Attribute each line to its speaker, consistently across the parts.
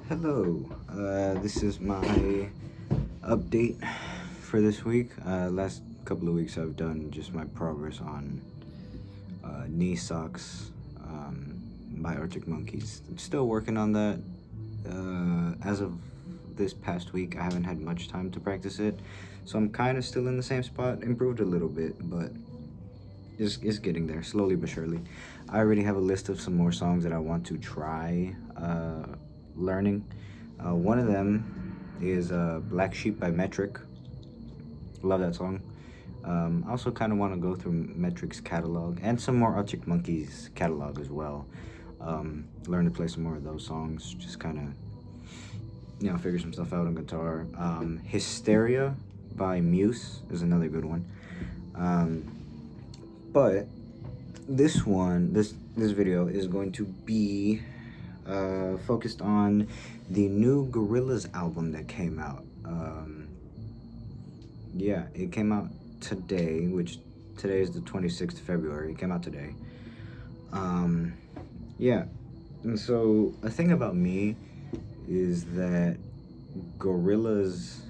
Speaker 1: Hello, this is my update for this week. Last couple of weeks I've done just my progress on Knee Socks by Arctic Monkeys. I'm still working on that. As of this past week, I haven't had much time to practice it, so I'm kind of still in the same spot. Improved a little bit, but it's getting there, slowly but surely. I already have a list of some more songs that I want to try learning. One of them is Black Sheep by Metric. Love that song. I also kind of want to go through Metric's catalog and some more Arctic Monkeys catalog as well. Learn to play some more of those songs. Just kind of, figure some stuff out on guitar. Hysteria by Muse is another good one. But this video is going to be focused on the new Gorillaz album that came out. Yeah, it came out today, which today is the 26th of February. It came out today. Yeah, and so a thing about me is that Gorillaz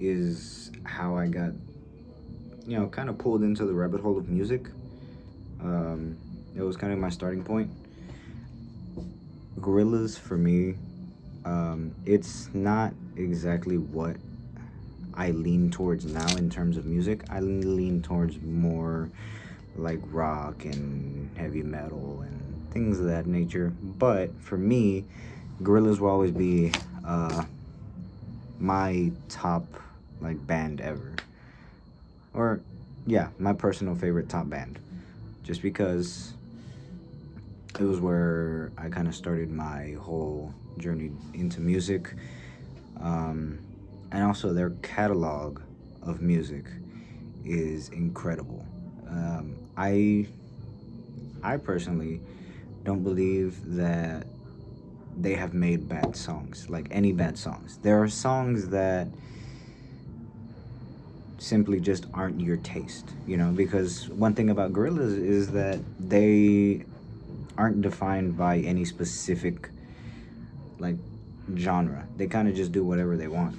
Speaker 1: is how I got, kind of pulled into the rabbit hole of music. It was kind of my starting point. Gorillaz for me, it's not exactly what I lean towards now in terms of music. I lean towards more like rock and heavy metal and things of that nature. But for me, Gorillaz will always be my top like band ever. Or yeah, my personal favorite top band. Just because it was where I kind of started my whole journey into music. And also their catalog of music is incredible. I personally don't believe that they have made bad songs, like any bad songs. There are songs that simply just aren't your taste, because one thing about Gorillaz is that they aren't defined by any specific like genre. They kind of just do whatever they want.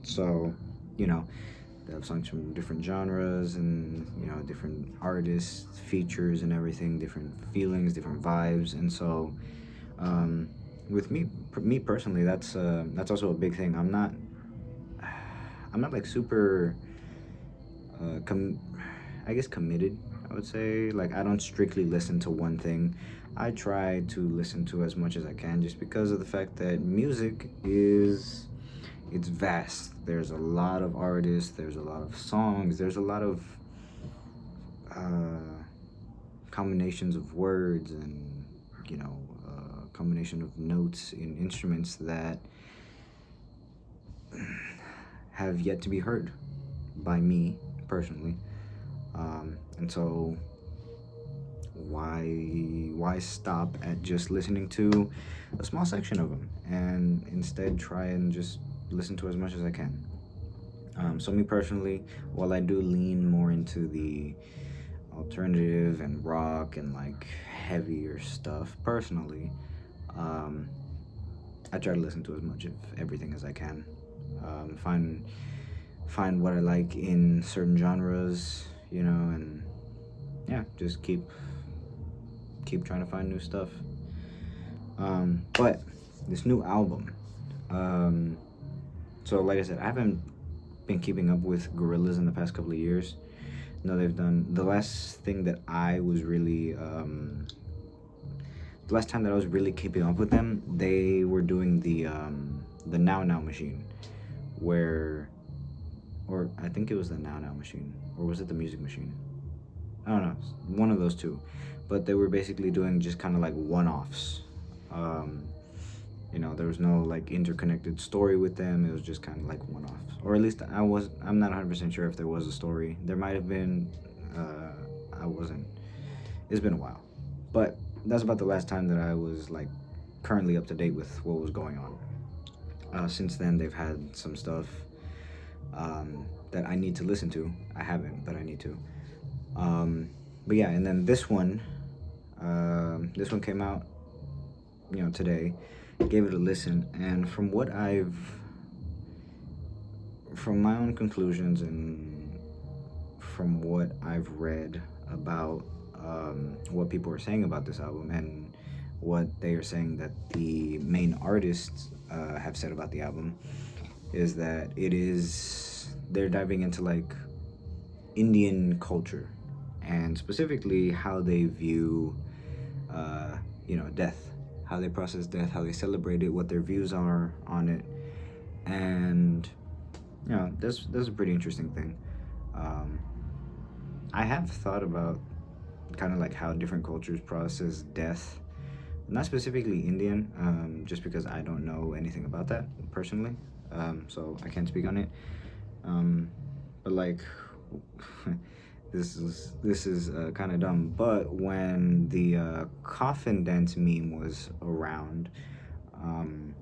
Speaker 1: So, they have songs from different genres and, different artists, features and everything, different feelings, different vibes. And so, with me personally, that's also a big thing. I'm not like super, I guess committed, I would say. Like, I don't strictly listen to one thing. I try to listen to as much as I can just because of the fact that music it's vast. There's a lot of artists, there's a lot of songs, there's a lot of combinations of words and, combination of notes in instruments that have yet to be heard by me personally. And so why stop at just listening to a small section of them and instead try and just listen to as much as I can. So me personally, while I do lean more into the alternative and rock and like heavier stuff personally, I try to listen to as much of everything as I can. Find what I like in certain genres, and yeah, just keep trying to find new stuff. But this new album, so like I said, I haven't been keeping up with Gorillaz in the past couple of years. No, they've done the last thing that I was really the last time that I was really keeping up with them, they were doing the Now Now machine, where, or I think it was the Now Now machine, or was it the Music Machine? I don't know, one of those two. But they were basically doing just kind of like one-offs. There was no like interconnected story with them. It was just kind of like one-offs, or at least I'm not 100% sure if there was a story. There might have been. I wasn't. It's been a while, but that's about the last time that I was like currently up to date with what was going on. Since then, they've had some stuff that I need to listen to. I haven't, but I need to. But yeah, and then this one came out today, gave it a listen, and from my own conclusions and from what I've read about what people are saying about this album and what they are saying that the main artists have said about the album, is that they're diving into like Indian culture, and specifically how they view death, how they process death, how they celebrate it, what their views are on it. And that's a pretty interesting thing. um, I have thought about kind of like how different cultures process death, not specifically Indian, just because I don't know anything about that personally, so I can't speak on it. But like, this is kind of dumb. But when the coffin dance meme was around, um,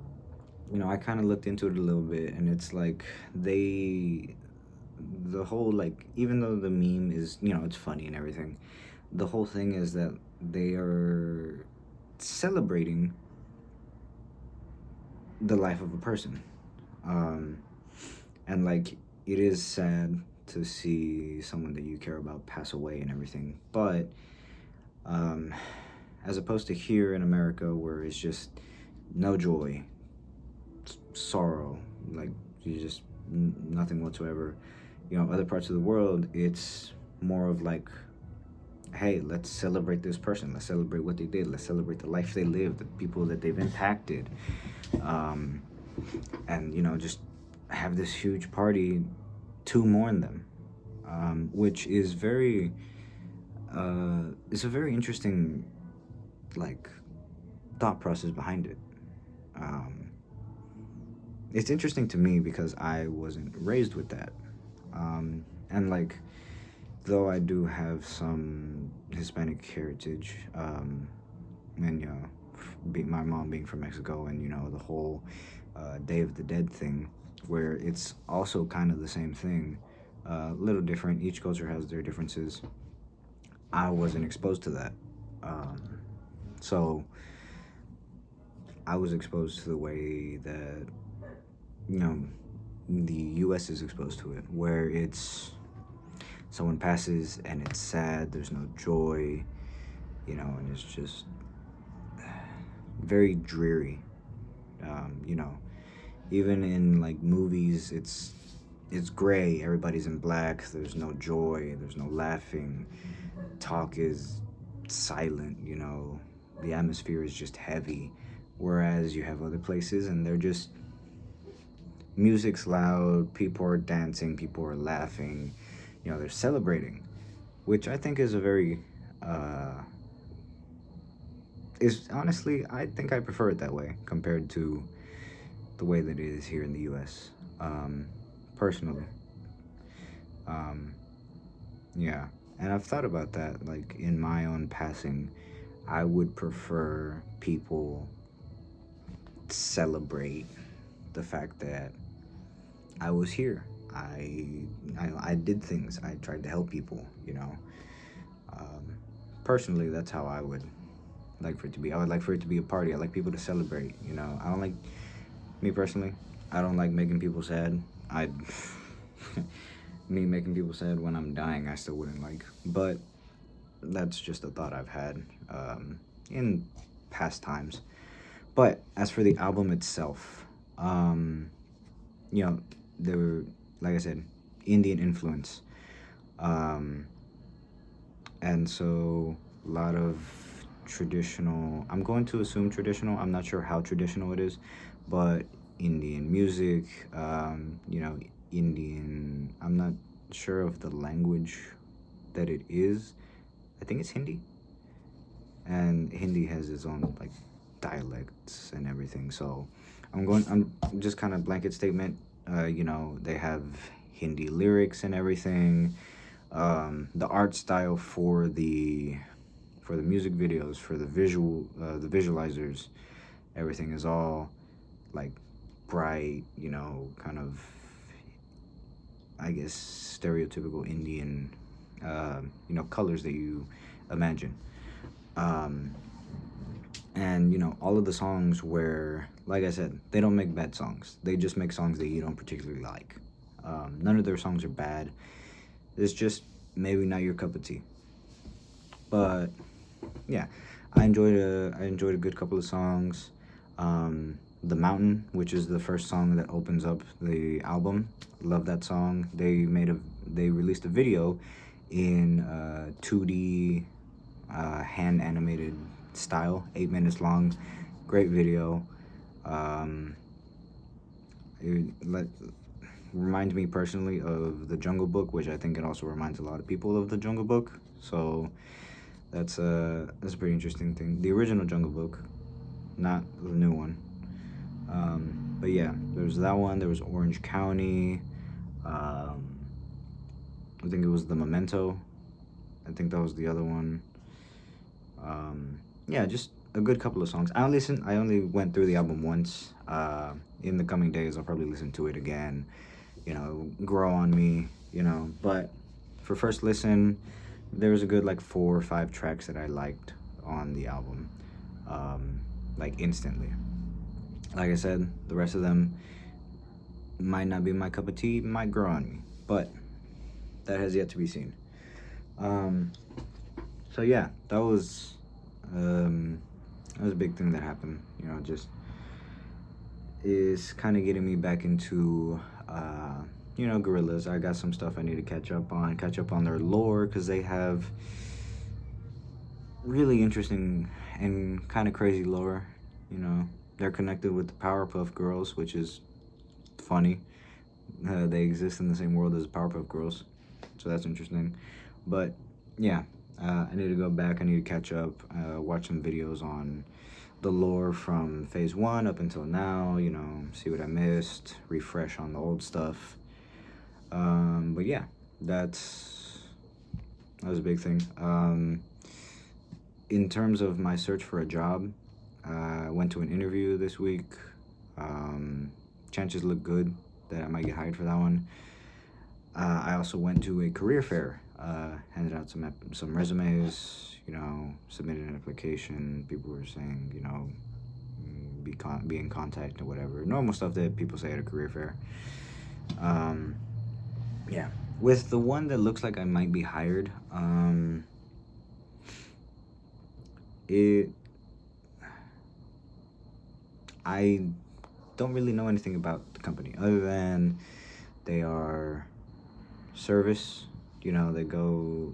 Speaker 1: I kind of looked into it a little bit, and it's like the whole, like, even though the meme is, it's funny and everything, the whole thing is that they are celebrating the life of a person. Um, and like, it is sad to see someone that you care about pass away and everything, but um, as opposed to here in America, where it's just no joy, sorrow, like, you just nothing whatsoever. Other parts of the world, it's more of like, hey, let's celebrate this person, let's celebrate what they did, let's celebrate the life they lived, the people that they've impacted, um, and just have this huge party to mourn them, which is it's a very interesting, like, thought process behind it. um, it's interesting to me because I wasn't raised with that, and like, though I do have some Hispanic heritage, and my mom being from Mexico, and the whole Day of the Dead thing, where it's also kind of the same thing, a little different. Each culture has their differences. I wasn't exposed to that, so I was exposed to the way that the U.S. is exposed to it, where it's someone passes and it's sad, there's no joy, and it's just very dreary. Even in like movies, it's gray, everybody's in black, there's no joy, there's no laughing, talk is silent, the atmosphere is just heavy. Whereas you have other places and they're just, music's loud, people are dancing, people are laughing, they're celebrating, which I think is a very is honestly, I think I prefer it that way compared to the way that it is here in the US, personally. um, yeah, and I've thought about that, like, in my own passing, I would prefer people celebrate the fact that I was here. I did things. I tried to help people. Um, Personally, that's how I would like for it to be. I would like for it to be a party. I like people to celebrate. I don't like, me personally, I don't like making people sad. I Me making people sad when I'm dying, I still wouldn't like. But that's just a thought I've had in past times. But as for the album itself, you know, there were, like I said, Indian influence. Um, and so a lot of traditional, I'm going to assume traditional, I'm not sure how traditional it is, but Indian music, Indian, I'm not sure of the language that it is. I think it's Hindi. And Hindi has its own, like, dialects and everything. So I'm just kind of blanket statement. They have Hindi lyrics and everything. The art style for the music videos, for the the visualizers, everything is all like bright, kind of, I guess, stereotypical Indian, colors that you imagine. Um, And all of the songs where, like I said, they don't make bad songs. They just make songs that you don't particularly like. None of their songs are bad. It's just maybe not your cup of tea. But yeah, I enjoyed a good couple of songs. The Mountain, which is the first song that opens up the album, love that song. They released a video in 2D hand animated style, 8 minutes long, great video. Um, it reminds me personally of the Jungle Book, which I think it also reminds a lot of people of the Jungle Book. So that's a pretty interesting thing. The original Jungle Book, not the new one. But yeah, there was that one. There was Orange County. Um, I think it was the Memento. I think that was the other one. Yeah, just a good couple of songs. I only went through the album once. In the coming days, I'll probably listen to it again. Grow on me. But for first listen, there was a good like 4 or 5 tracks that I liked on the album, like instantly. Like I said, the rest of them might not be my cup of tea, might grow on me, but that has yet to be seen. Um, so yeah, that was a big thing that happened. Just is kind of getting me back into Gorillaz. I got some stuff I need to catch up on their lore, because they have really interesting and kind of crazy lore. They're connected with the Powerpuff Girls, which is funny. They exist in the same world as the Powerpuff Girls, so that's interesting. But yeah, I need to go back. I need to catch up, watch some videos on the lore from phase 1 up until now, see what I missed, refresh on the old stuff. But yeah, that was a big thing. In terms of my search for a job, I went to an interview this week. Chances look good that I might get hired for that one. I also went to a career fair, handed out some resumes, submitted an application. People were saying, be in contact or whatever. Normal stuff that people say at a career fair. Yeah. With the one that looks like I might be hired, it I don't really know anything about the company other than they are service. They go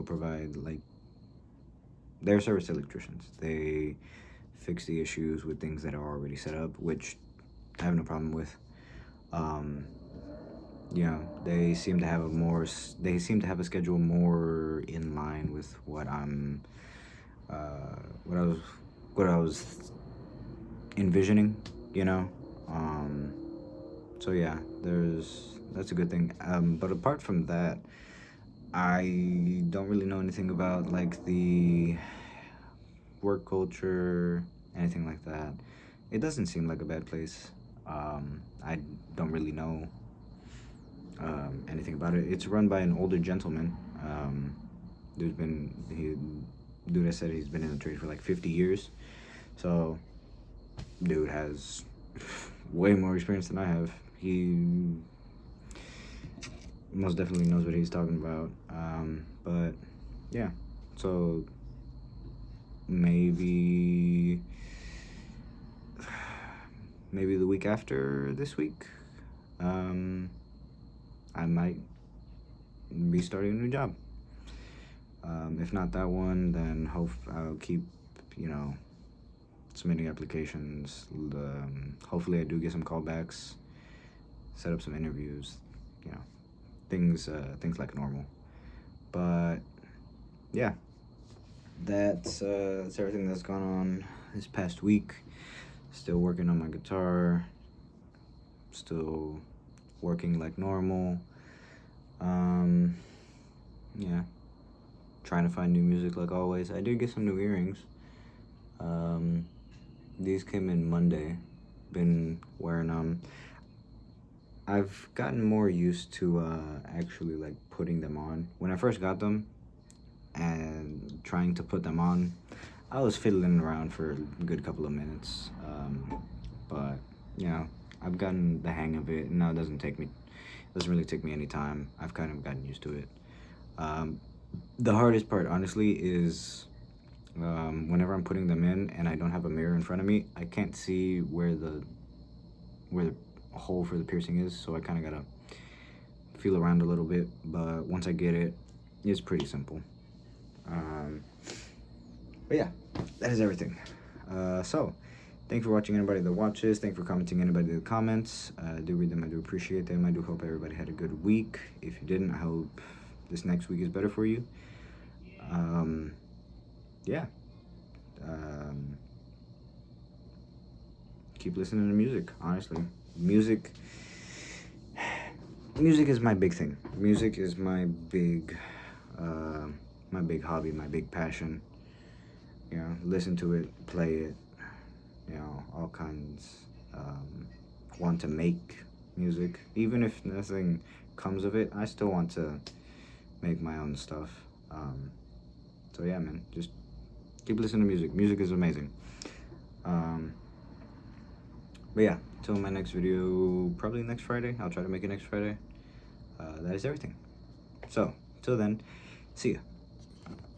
Speaker 1: provide, like, they're service electricians. They fix the issues with things that are already set up, which I have no problem with. They seem to have a schedule more in line with what what I was envisioning. So yeah, that's a good thing. But apart from that, I don't really know anything about like the work culture, anything like that. It doesn't seem like a bad place. I don't really know anything about it. It's run by an older gentleman. Dude, I said he's been in the trade for like 50 years. So, dude has way more experience than I have. He most definitely knows what he's talking about. But yeah, so maybe the week after this week, I might be starting a new job. If not that one, then I'll keep, submitting applications. Hopefully, I do get some callbacks, set up some interviews, things like normal. But yeah, that's everything that's gone on this past week. Still working on my guitar. Still working like normal. Yeah, trying to find new music like always. I did get some new earrings. These came in Monday. Been wearing them. I've gotten more used to actually like putting them on. When I first got them and trying to put them on, I was fiddling around for a good couple of minutes, but you know, I've gotten the hang of it, and now it doesn't really take me any time. I've kind of gotten used to it. The hardest part, honestly, is whenever I'm putting them in and I don't have a mirror in front of me, I can't see where the hole for the piercing is, so I kind of gotta feel around a little bit. But once I get it, it's pretty simple. But yeah, that is everything. So, thank you for watching, anybody that watches. Thank you for commenting, anybody that comments. I do read them, I do appreciate them. I do hope everybody had a good week. If you didn't, I hope this next week is better for you. Yeah. Keep listening to music, honestly. Music is my big thing. Music is my big hobby, my big passion. You know, listen to it, play it, you know, all kinds. Want to make music, even if nothing comes of it, I still want to make my own stuff. So yeah, man, just keep listening to music. Music is amazing. But yeah, till my next video, probably next Friday. I'll try to make it next Friday. That is everything. So, till then, see ya.